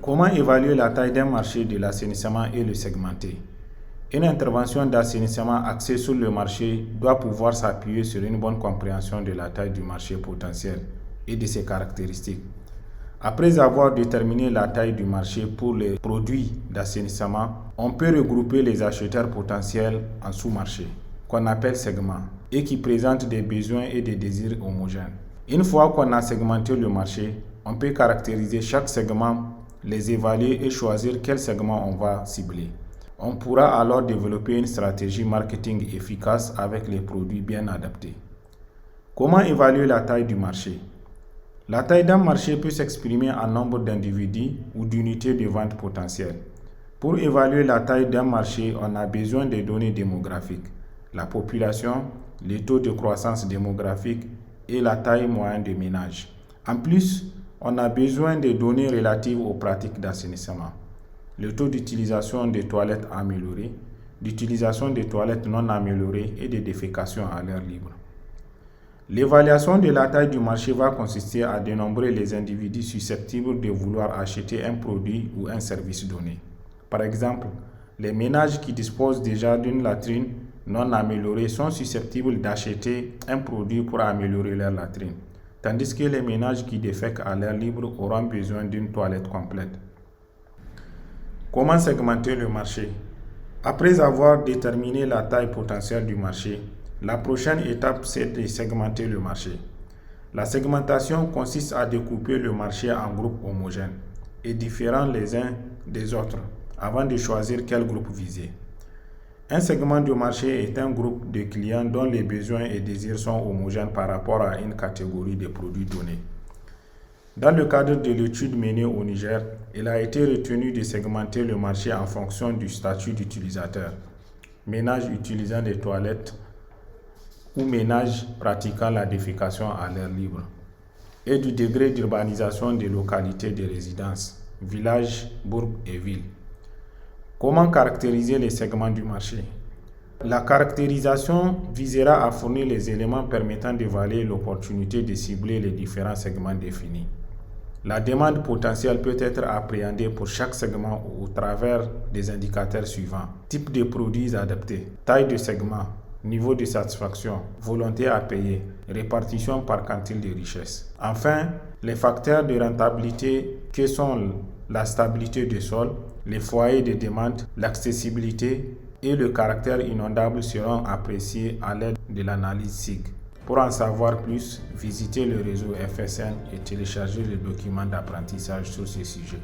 Comment évaluer la taille d'un marché de l'assainissement et le segmenter? Une intervention d'assainissement axée sur le marché doit pouvoir s'appuyer sur une bonne compréhension de la taille du marché potentiel et de ses caractéristiques. Après avoir déterminé la taille du marché pour les produits d'assainissement, on peut regrouper les acheteurs potentiels en sous-marchés, qu'on appelle segments, et qui présentent des besoins et des désirs homogènes. Une fois qu'on a segmenté le marché, on peut caractériser chaque segment, les évaluer et choisir quel segment on va cibler. On pourra alors développer une stratégie marketing efficace avec les produits bien adaptés. Comment évaluer la taille du marché? La taille d'un marché peut s'exprimer en nombre d'individus ou d'unités de vente potentielles. Pour évaluer la taille d'un marché, on a besoin des données démographiques, la population, les taux de croissance démographique et la taille moyenne des ménages. En plus, on a besoin des données relatives aux pratiques d'assainissement, le taux d'utilisation des toilettes améliorées, d'utilisation des toilettes non améliorées et de défécation à l'air libre. L'évaluation de la taille du marché va consister à dénombrer les individus susceptibles de vouloir acheter un produit ou un service donné. Par exemple, les ménages qui disposent déjà d'une latrine non améliorée sont susceptibles d'acheter un produit pour améliorer leur latrine, tandis que les ménages qui défèquent à l'air libre auront besoin d'une toilette complète. Comment segmenter le marché? Après avoir déterminé la taille potentielle du marché, la prochaine étape, c'est de segmenter le marché. La segmentation consiste à découper le marché en groupes homogènes et différents les uns des autres avant de choisir quel groupe viser. Un segment de marché est un groupe de clients dont les besoins et désirs sont homogènes par rapport à une catégorie de produits donnés. Dans le cadre de l'étude menée au Niger, il a été retenu de segmenter le marché en fonction du statut d'utilisateur, ménages utilisant des toilettes ou ménages pratiquant la défécation à l'air libre, et du degré d'urbanisation des localités de résidence, villages, bourgs et villes. Comment caractériser les segments du marché? La caractérisation visera à fournir les éléments permettant d'évaluer l'opportunité de cibler les différents segments définis. La demande potentielle peut être appréhendée pour chaque segment au travers des indicateurs suivants: type de produits adaptés, taille de segment, niveau de satisfaction, volonté à payer, répartition par quantité de richesse. Enfin, les facteurs de rentabilité que sont la stabilité du sol, les foyers de demande, l'accessibilité et le caractère inondable seront appréciés à l'aide de l'analyse SIG. Pour en savoir plus, visitez le réseau FSN et téléchargez le document d'apprentissage sur ce sujet.